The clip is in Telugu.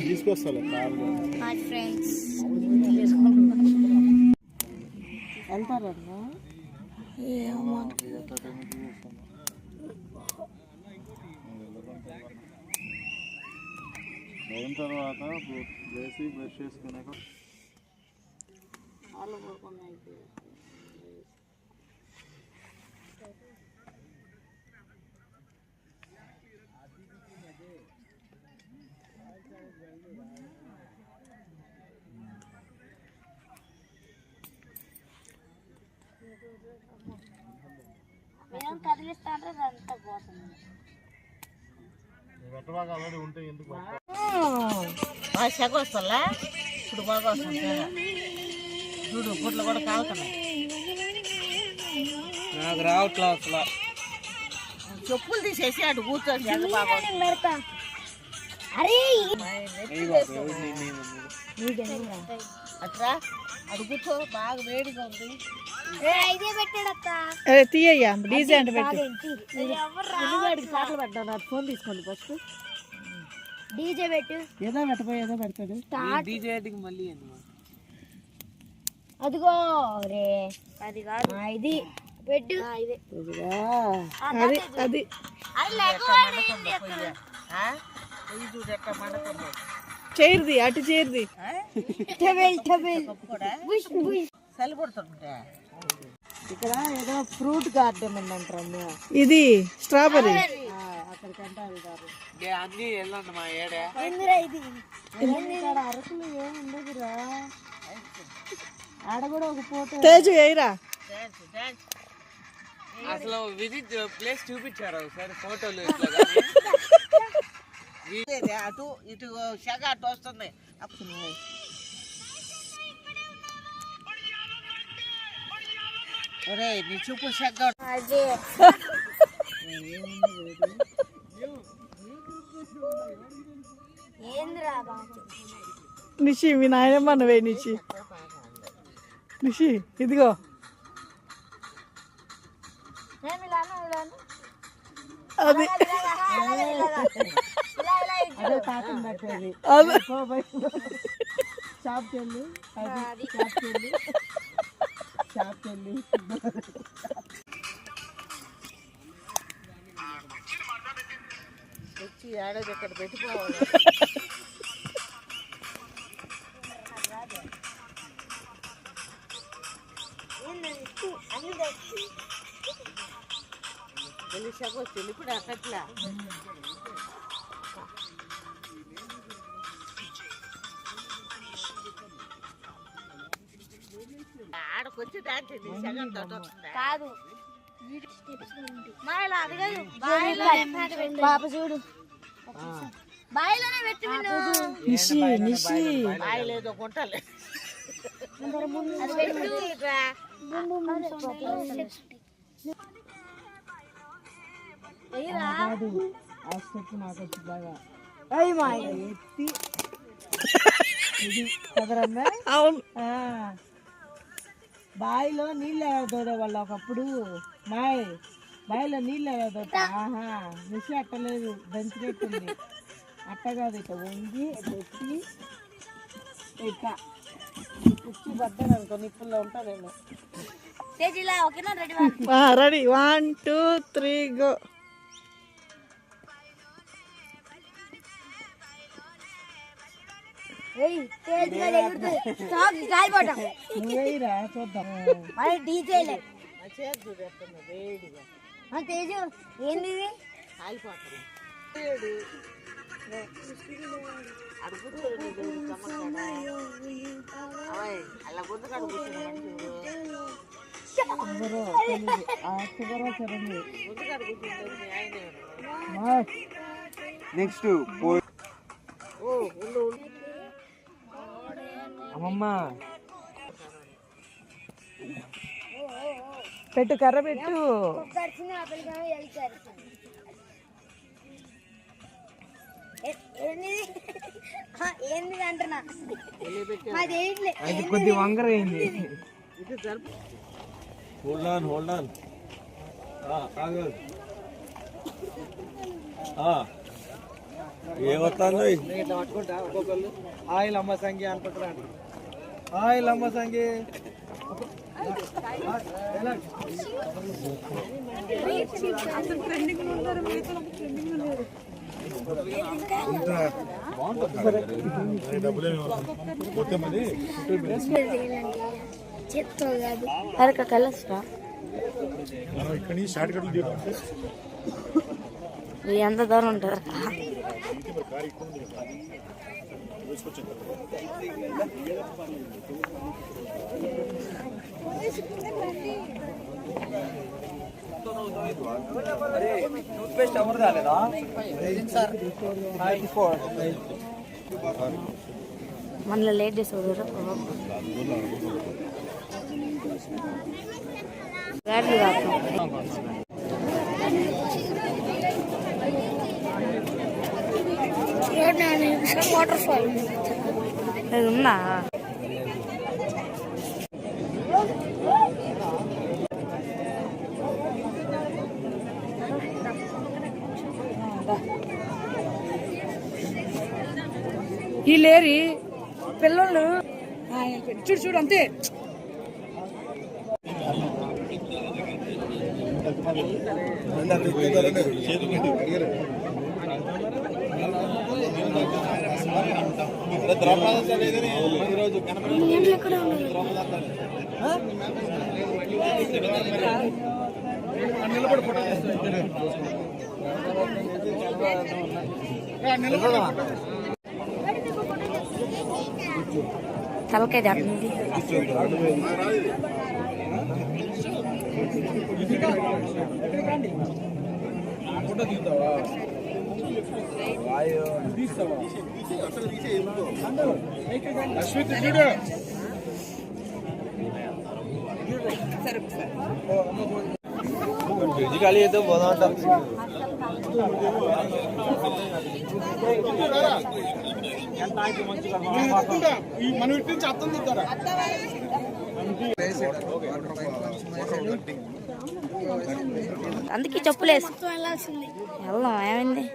తీసుకొస్తా ఫ్రెండ్స్ వెళ్తారన్నా అయిన తర్వాత వేసి బ్రష్ చేసుకున్నాక కదిలిస్తాంటే అంతా పోతుంది. ఉంటే ఎందుకు బాగా సెగ వస్తుందా? ఇప్పుడు బాగా వస్తుంది చూడు, గుడ్లు కూడా కాలుతున్నాయి. నాకు రావట్లా అసలు. చెప్పులు తీసేసి అటు కూర్చొని సెగ బాగా అట్లా అటు కూర్చో, బాగా వేడిగా ఉంది. తీయ్యా డీజే అంటే పెట్టు. పాటలు పెట్టాను. అది ఫోన్ తీసుకోండి ఫస్ట్. డీజే పెట్టు. ఏదో పెట్టబోయి ఏదో పెడతాడు. డీజే మళ్ళీ అదిగో రే, అది కాదు ఇది పెట్టు. అది చేరుది, అటు చేరుది. చలి పడుతుంటే ఇక్కడ ఏదో ఫ్రూట్ గార్డెన్ ఉందంటారు. ఇది స్ట్రాబెర్రీ. అక్కడికంటే వెళ్తారు. అన్ని వెళ్ళండి మా ఏడే. అరకులు ఏముండదురా. ఆడ కూడా ఒక ఫోటో. తేజు ఏయిరా. అసలు విజిట్ ప్లేస్ చూపించారు ఒకసారి ఫోటోలు. అటు ఇటు సెగ అటు వస్తుంది. ఒరే నీ చూపు సెగ. నిషి మీ నాయనమ్మ నువ్వే నిషి. నిషి ఇదిగో అది తాకం పెట్టేది. షాప్కి వెళ్ళి వచ్చి ఏడాది ఇక్కడ పెట్టిపోవాలి. వెళ్ళి వచ్చింది ఇప్పుడు అక్కట్లా. ఆడకొచ్చి డాన్స్ కాదు పాప చూడు, బాయిలోనే పెట్టి నిషి నిషి బాయిలేదో గుంటలే. అవును. బాయిలో నీళ్ళు దోడే వాళ్ళు ఒకప్పుడు. బాయిలో నీళ్ళు దోట. మిషన్ అట్టలేదు, దంచినట్టుంది. అట్ట కాదు, ఇట్లా వంగి పెట్టి ఇట్ట కుర్చీ పడ్డాను అనుకో, నిప్పుల్లో ఉంటానేమో. Ready 1 2 3 go. నువ్వేరా చూద్దాం. తేజు ఏంది కాలిపోతుంది. అలా గుంత కాడ నెక్స్ట్ అమ్మమ్మ పెట్టు, కర్ర పెట్టు. ఏంది అంటున్నా, అది కొద్ది వంకర అయింది. హోల్డ్ ఆన్ ఏమవుతాను ఇట్లా పట్టుకుంటా ఒక్కొక్కళ్ళు ఆయిల్ అమ్మ సంగి అనుకుంటారా ఆయిల్ అమ్మ సంగి అరక కలస్తా ఎంత దూరం ఉంటారు టూత్పేస్ట్ ఎవరు రాలేదా మనలో లేట్ చేసి గాడ్లు వాటర్ ఫాల్ అది ఉందా ఈ లేరి పిల్లలు చూడు చూడు అంతే తలకాయ దాటింది ఖాళీ అయితే పోదాం మనం ఇటు నుంచి అర్థం తింటారా అందుకే చెప్పులేసు వెళ్దాం ఏమైంది